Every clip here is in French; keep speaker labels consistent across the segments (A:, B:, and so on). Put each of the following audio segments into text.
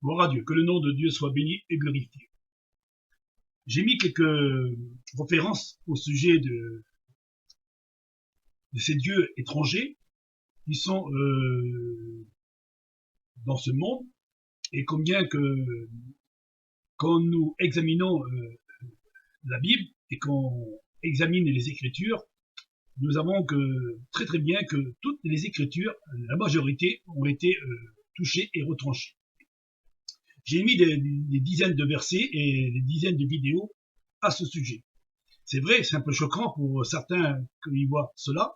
A: Gloire à Dieu, que le nom de Dieu soit béni et glorifié. J'ai mis quelques références au sujet de ces dieux étrangers qui sont dans ce monde, et combien que quand nous examinons la Bible et qu'on examine les Écritures, nous avons que très très bien que toutes les Écritures, la majorité, ont été touchées et retranchées. J'ai mis des dizaines de versets et des dizaines de vidéos à ce sujet. C'est vrai, c'est un peu choquant pour certains qui voient cela,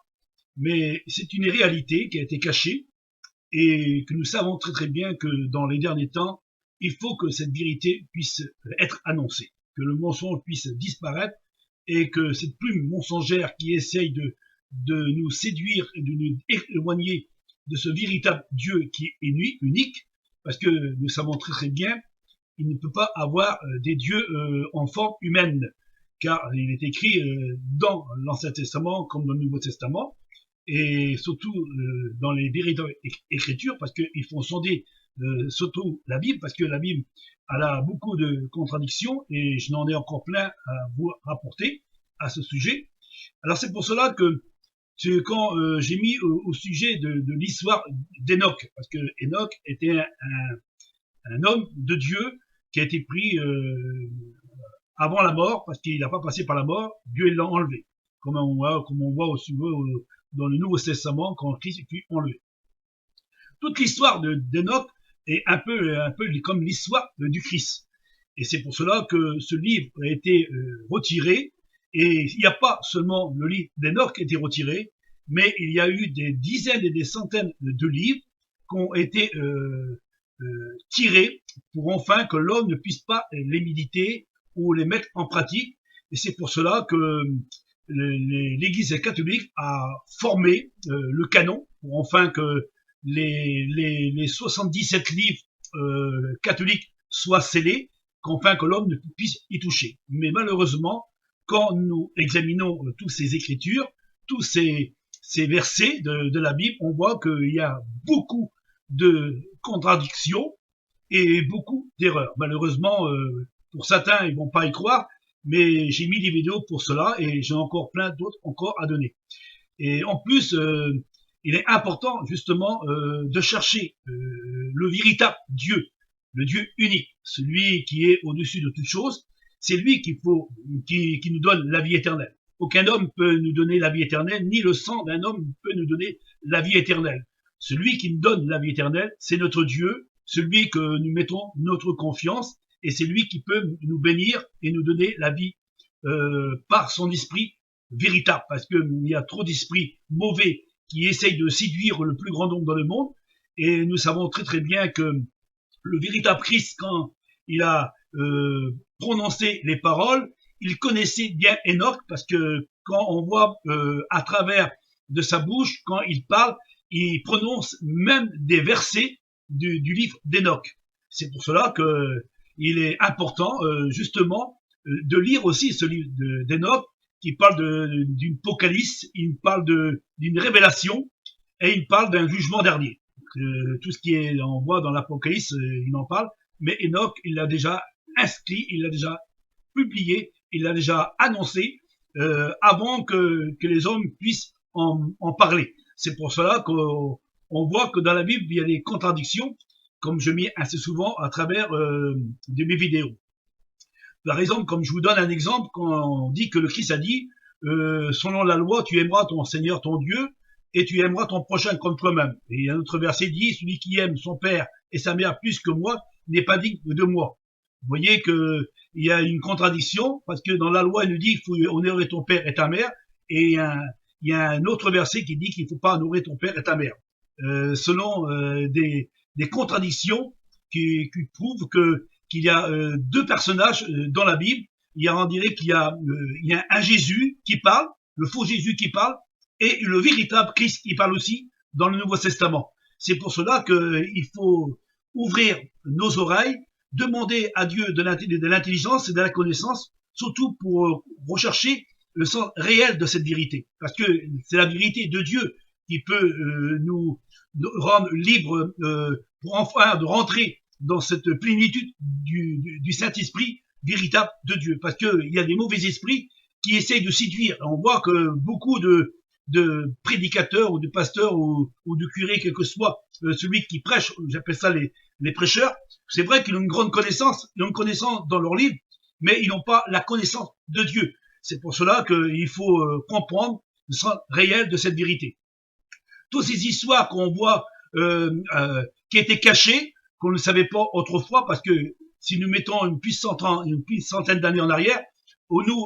A: mais c'est une réalité qui a été cachée et que nous savons très très bien que dans les derniers temps, il faut que cette vérité puisse être annoncée, que le mensonge puisse disparaître et que cette plume mensongère qui essaye de nous séduire et de nous éloigner de ce véritable Dieu qui est unique, parce que nous savons très très bien, il ne peut pas avoir des dieux en forme humaine, car il est écrit dans l'Ancien Testament comme dans le Nouveau Testament, et surtout dans les véritables Écritures, parce qu'ils font sonder surtout la Bible, parce que la Bible elle a beaucoup de contradictions, et je n'en ai encore plein à vous rapporter à ce sujet. Alors c'est pour cela que quand j'ai mis au sujet de l'histoire d'Enoch, parce que Enoch était un homme de Dieu qui a été pris avant la mort, parce qu'il n'a pas passé par la mort, Dieu l'a enlevé, comme on voit aussi dans le Nouveau Testament quand Christ fut enlevé. Toute l'histoire d'Enoch est un peu comme l'histoire du Christ. Et c'est pour cela que ce livre a été retiré. Et il n'y a pas seulement le livre d'Enoch qui a été retiré, mais il y a eu des dizaines et des centaines de livres qui ont été tirés pour enfin que l'homme ne puisse pas les méditer ou les mettre en pratique. Et c'est pour cela que l'Église catholique a formé le canon pour enfin que les 77 livres catholiques soient scellés, qu'enfin que l'homme ne puisse y toucher. Mais malheureusement, quand nous examinons tous ces écritures, tous ces versets de la Bible, on voit qu'il y a beaucoup de contradictions et beaucoup d'erreurs. Malheureusement, pour certains, ils vont pas y croire, mais j'ai mis des vidéos pour cela et j'ai encore plein d'autres encore à donner. Et en plus, il est important justement de chercher le véritable Dieu, le Dieu unique, celui qui est au-dessus de toutes choses. C'est lui qui nous donne la vie éternelle. Aucun homme peut nous donner la vie éternelle, ni le sang d'un homme peut nous donner la vie éternelle. Celui qui nous donne la vie éternelle, c'est notre Dieu, celui que nous mettons notre confiance, et c'est lui qui peut nous bénir et nous donner la vie par son esprit véritable, parce qu'il y a trop d'esprits mauvais qui essayent de séduire le plus grand nombre dans le monde, et nous savons très très bien que le véritable Christ, quand il a prononcé les paroles, il connaissait bien Enoch, parce que quand on voit à travers de sa bouche, quand il parle, il prononce même des versets du livre d'Enoch. C'est pour cela que il est important justement de lire aussi ce livre d'Enoch, qui parle d'une apocalypse, il parle d'une révélation, et il parle d'un jugement dernier. Tout ce qui est on voit dans l'Apocalypse, il en parle, mais Enoch, il l'a déjà inscrit, il l'a déjà publié, il l'a déjà annoncé avant que les hommes puissent en parler. C'est pour cela qu'on voit que dans la Bible, il y a des contradictions, comme je mets assez souvent à travers de mes vidéos. Par exemple, comme je vous donne un exemple, quand on dit que le Christ a dit, selon la loi, tu aimeras ton Seigneur, ton Dieu, et tu aimeras ton prochain comme toi-même. Et il y a un autre verset dit, celui qui aime son père et sa mère plus que moi n'est pas digne de moi. Vous voyez que il y a une contradiction, parce que dans la loi, il nous dit qu'il faut honorer ton père et ta mère, et il y a un autre verset qui dit qu'il ne faut pas honorer ton père et ta mère. Selon des contradictions qui prouvent qu'il y a deux personnages dans la Bible. On dirait qu'il y a un Jésus qui parle, le faux Jésus qui parle, et le véritable Christ qui parle aussi dans le Nouveau Testament. C'est pour cela qu'il faut ouvrir nos oreilles, demander à Dieu de l'intelligence et de la connaissance, surtout pour rechercher le sens réel de cette vérité. Parce que c'est la vérité de Dieu qui peut nous rendre libres pour enfin de rentrer dans cette plénitude du Saint-Esprit véritable de Dieu. Parce qu'il y a des mauvais esprits qui essayent de séduire. On voit que beaucoup de prédicateurs ou de pasteurs ou de curés, quel que soit celui qui prêche, j'appelle ça les prêcheurs, c'est vrai qu'ils ont une grande connaissance, ils ont une connaissance dans leur livre, mais ils n'ont pas la connaissance de Dieu. C'est pour cela qu'il faut comprendre le sens réel de cette vérité. Toutes ces histoires qu'on voit qui étaient cachées, qu'on ne savait pas autrefois, parce que si nous mettons une puissantaine d'années en arrière, nous,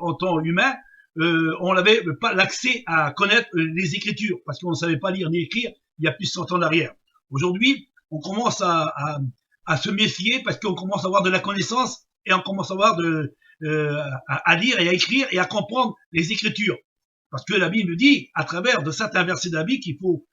A: en temps humain, on n'avait pas l'accès à connaître les Écritures, parce qu'on ne savait pas lire ni écrire il y a plus de 100 ans en arrière. Aujourd'hui, on commence à se méfier, parce qu'on commence à avoir de la connaissance, et on commence à avoir à lire et à écrire et à comprendre les Écritures. Parce que la Bible nous dit, à travers de certains versets de la Bible,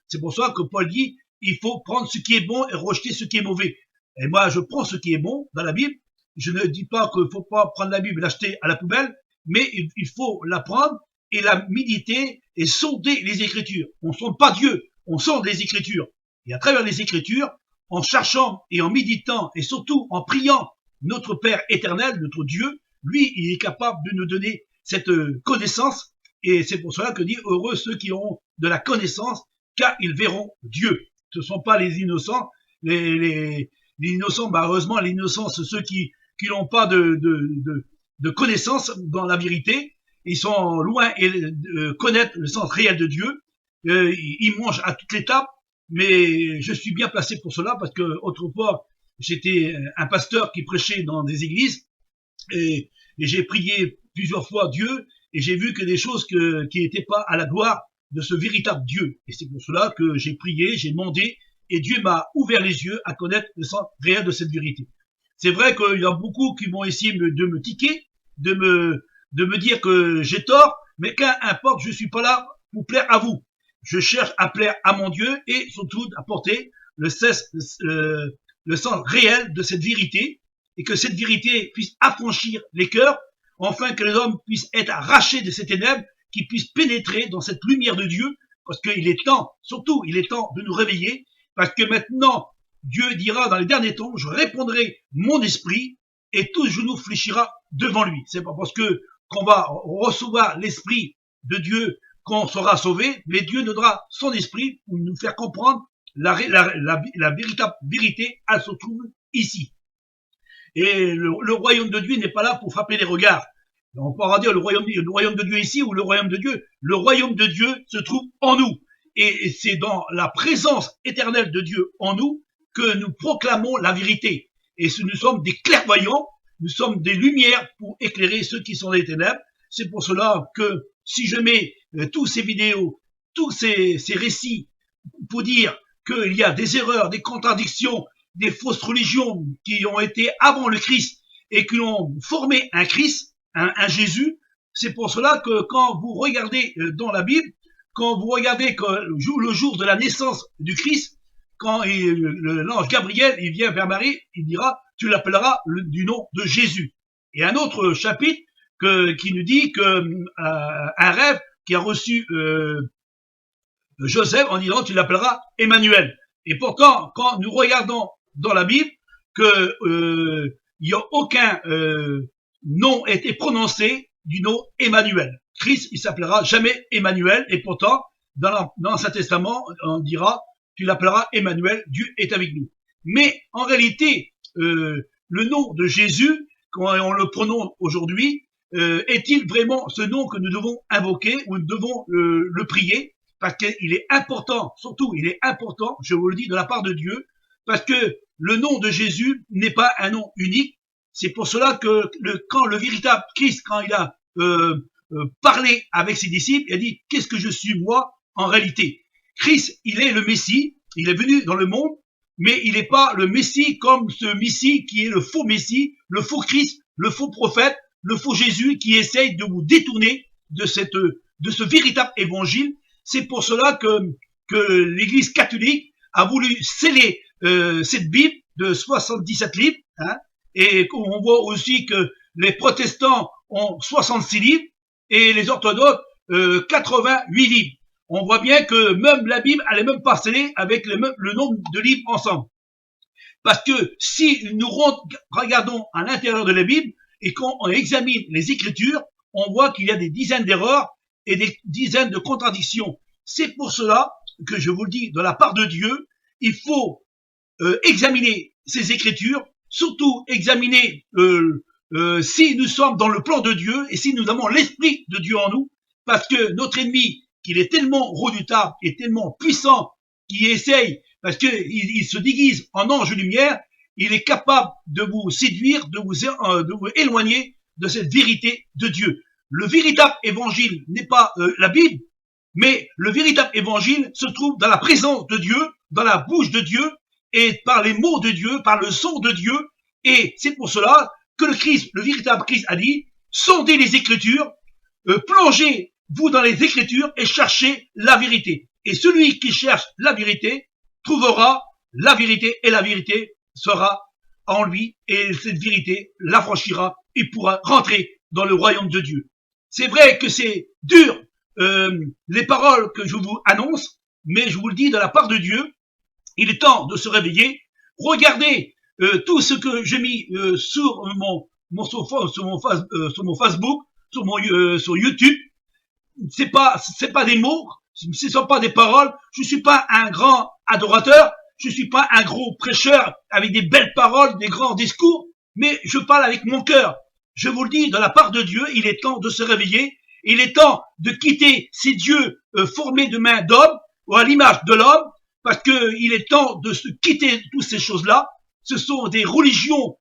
A: c'est pour ça que Paul dit, il faut prendre ce qui est bon et rejeter ce qui est mauvais. Et moi, je prends ce qui est bon dans la Bible. Je ne dis pas qu'il faut pas prendre la Bible et l'acheter à la poubelle, mais il faut la prendre et la méditer et sonder les Écritures. On ne sonde pas Dieu, on sonde les Écritures. Et à travers les Écritures, en cherchant et en méditant et surtout en priant notre Père éternel, notre Dieu, lui, il est capable de nous donner cette connaissance. Et c'est pour cela que dit, heureux ceux qui auront de la connaissance, car ils verront Dieu. Ce ne sont pas les innocents. Les innocents, heureusement, les innocents, c'est ceux qui n'ont pas de connaissance dans la vérité. Ils sont loin et connaître le sens réel de Dieu. Ils mangent à toutes les tables, mais je suis bien placé pour cela, parce que autrefois, j'étais un pasteur qui prêchait dans des églises, et j'ai prié plusieurs fois Dieu, et j'ai vu que des choses qui n'étaient pas à la gloire de ce véritable Dieu. Et c'est pour cela que j'ai prié, j'ai demandé, et Dieu m'a ouvert les yeux à connaître le sens réel de cette vérité. C'est vrai qu'il y a beaucoup qui vont essayer de me tiquer, de me dire que j'ai tort, mais qu'importe, je suis pas là pour plaire à vous. Je cherche à plaire à mon Dieu et surtout à porter le sens réel de cette vérité, et que cette vérité puisse affranchir les cœurs, afin que les hommes puissent être arrachés de ces ténèbres, qu'ils puissent pénétrer dans cette lumière de Dieu, parce qu'il est temps, surtout, il est temps de nous réveiller, parce que maintenant, Dieu dira dans les derniers temps, je répondrai mon esprit, et tout genou fléchira devant lui. C'est pas parce qu'on va recevoir l'esprit de Dieu qu'on sera sauvé, mais Dieu nous donnera son esprit pour nous faire comprendre la véritable vérité, elle se trouve ici. Et le royaume de Dieu n'est pas là pour frapper les regards. On pourra dire le royaume de Dieu ici ou le royaume de Dieu. Le royaume de Dieu se trouve en nous. Et c'est dans la présence éternelle de Dieu en nous que nous proclamons la vérité. Et nous sommes des clairvoyants, nous sommes des lumières pour éclairer ceux qui sont dans les ténèbres. C'est pour cela que si je mets tous ces vidéos, tous ces récits pour dire qu'il y a des erreurs, des contradictions, des fausses religions qui ont été avant le Christ et qui ont formé un Christ, un Jésus, c'est pour cela que quand vous regardez dans la Bible, quand vous regardez que le jour de la naissance du Christ, quand l'ange Gabriel il vient vers Marie, il dira, tu l'appelleras du nom de Jésus. Et un autre chapitre qui nous dit que un rêve qui a reçu Joseph en disant, tu l'appelleras Emmanuel. Et pourtant, quand nous regardons dans la Bible que il n'y a aucun nom été prononcé du nom Emmanuel. Christ, il s'appellera jamais Emmanuel, et pourtant, dans l'Ancien Testament, on dira, tu l'appelleras Emmanuel, Dieu est avec nous. Mais en réalité, le nom de Jésus, quand on le prononce aujourd'hui, est-il vraiment ce nom que nous devons invoquer ou nous devons le prier? Parce qu'il est important, surtout, il est important, je vous le dis, de la part de Dieu, parce que le nom de Jésus n'est pas un nom unique. C'est pour cela que quand le véritable Christ, quand il a parlé avec ses disciples, il a dit, qu'est-ce que je suis moi en réalité? Christ, il est le Messie, il est venu dans le monde, mais il n'est pas le Messie comme ce Messie qui est le faux Messie, le faux Christ, le faux prophète, le faux Jésus qui essaye de vous détourner de ce véritable évangile. C'est pour cela que l'Église catholique a voulu sceller cette Bible de 77 livres, hein, et on voit aussi que les protestants ont 66 livres et les orthodoxes 88 livres. On voit bien que même la Bible, elle est même pas scellée avec le nombre de livres ensemble. Parce que si nous regardons à l'intérieur de la Bible et qu'on examine les Écritures, on voit qu'il y a des dizaines d'erreurs et des dizaines de contradictions. C'est pour cela que je vous le dis, de la part de Dieu, il faut examiner ces Écritures, surtout examiner si nous sommes dans le plan de Dieu et si nous avons l'Esprit de Dieu en nous, parce que notre ennemi, qu'il est tellement redoutable et tellement puissant, qui essaye, parce que il se déguise en ange de lumière, il est capable de vous séduire, de vous éloigner de cette vérité de Dieu. Le véritable évangile n'est pas la Bible, mais le véritable évangile se trouve dans la présence de Dieu, dans la bouche de Dieu, et par les mots de Dieu, par le son de Dieu. Et c'est pour cela que le Christ, le véritable Christ a dit, sondez les Écritures, plongez-vous dans les Écritures et cherchez la vérité. Et celui qui cherche la vérité trouvera la vérité, et la vérité sera en lui, et cette vérité l'affranchira, il pourra rentrer dans le royaume de Dieu. C'est vrai que c'est dur, les paroles que je vous annonce, mais je vous le dis de la part de Dieu, il est temps de se réveiller. Regardez tout ce que j'ai mis sur mon Facebook, sur YouTube. C'est pas des mots, ce sont pas des paroles. Je suis pas un grand adorateur, je suis pas un gros prêcheur avec des belles paroles, des grands discours, mais je parle avec mon cœur. Je vous le dis, de la part de Dieu, il est temps de se réveiller. Il est temps de quitter ces dieux formés de mains d'homme ou à l'image de l'homme, parce que il est temps de se quitter toutes ces choses-là. Ce sont des religions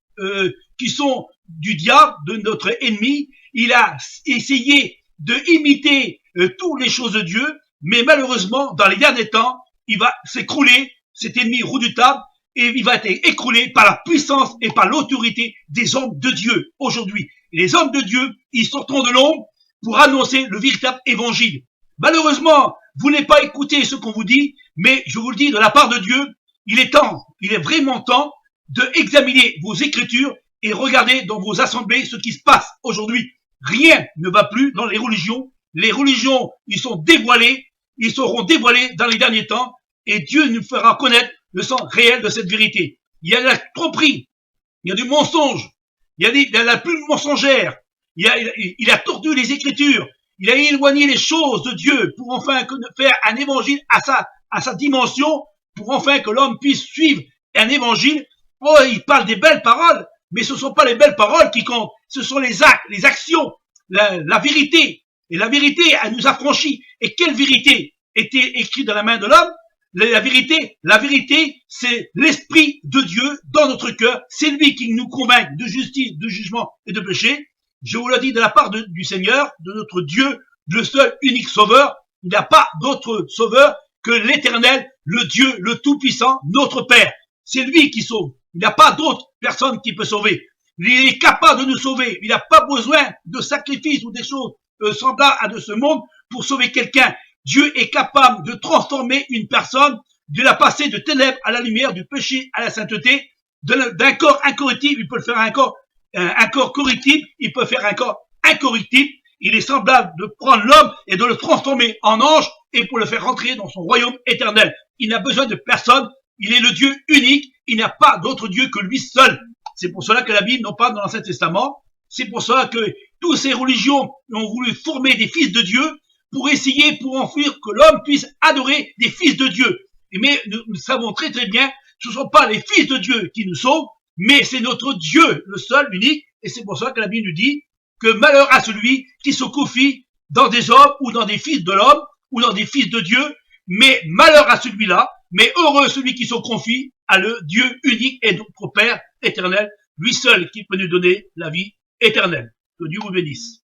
A: qui sont du diable, de notre ennemi. Il a essayé de imiter toutes les choses de Dieu, mais malheureusement, dans les derniers temps, il va s'écrouler, cet ennemi redoutable, et il va être écroulé par la puissance et par l'autorité des hommes de Dieu aujourd'hui. Et les hommes de Dieu, ils sortiront de l'ombre pour annoncer le véritable évangile. Malheureusement, vous n'avez pas écouté ce qu'on vous dit, mais je vous le dis de la part de Dieu, il est vraiment temps de examiner vos Écritures et regarder dans vos assemblées ce qui se passe aujourd'hui. Rien ne va plus dans les religions. Les religions, ils sont dévoilées, ils seront dévoilés dans les derniers temps, et Dieu nous fera connaître le sens réel de cette vérité. Il y a de la tromperie, il y a du mensonge, il y a la plume mensongère, il a tordu les Écritures, il a éloigné les choses de Dieu pour enfin faire un évangile à sa dimension, pour enfin que l'homme puisse suivre un évangile. Oh, il parle des belles paroles, mais ce ne sont pas les belles paroles qui comptent, ce sont les actes, les actions, la vérité. Et la vérité, elle nous affranchit. Et quelle vérité était écrite dans la main de l'homme? La vérité, c'est l'Esprit de Dieu dans notre cœur. C'est lui qui nous convainc de justice, de jugement et de péché. Je vous le dis de la part du Seigneur, de notre Dieu, le seul unique sauveur. Il n'y a pas d'autre sauveur que l'Éternel, le Dieu, le Tout-Puissant, notre Père. C'est lui qui sauve. Il n'y a pas d'autre personne qui peut sauver. Il est capable de nous sauver. Il n'a pas besoin de sacrifices ou des choses semblables à de ce monde pour sauver quelqu'un. Dieu est capable de transformer une personne, de la passer de ténèbres à la lumière, du péché à la sainteté, d'un corps incorruptible, il peut le faire un corps corruptible, il peut faire un corps incorruptible. Il est semblable de prendre l'homme et de le transformer en ange et pour le faire rentrer dans son royaume éternel. Il n'a besoin de personne, il est le Dieu unique, il n'y a pas d'autre Dieu que lui seul. C'est pour cela que la Bible, non pas dans l'Ancien Testament, c'est pour cela que toutes ces religions ont voulu former des fils de Dieu pour essayer, pour en faire que l'homme puisse adorer des fils de Dieu. Mais nous savons très très bien, ce ne sont pas les fils de Dieu qui nous sauvent, mais c'est notre Dieu, le seul, l'unique, et c'est pour ça que la Bible nous dit que malheur à celui qui se confie dans des hommes ou dans des fils de l'homme ou dans des fils de Dieu, mais malheur à celui-là, mais heureux celui qui se confie à le Dieu unique et notre Père éternel, lui seul qui peut nous donner la vie éternelle. Que Dieu vous bénisse.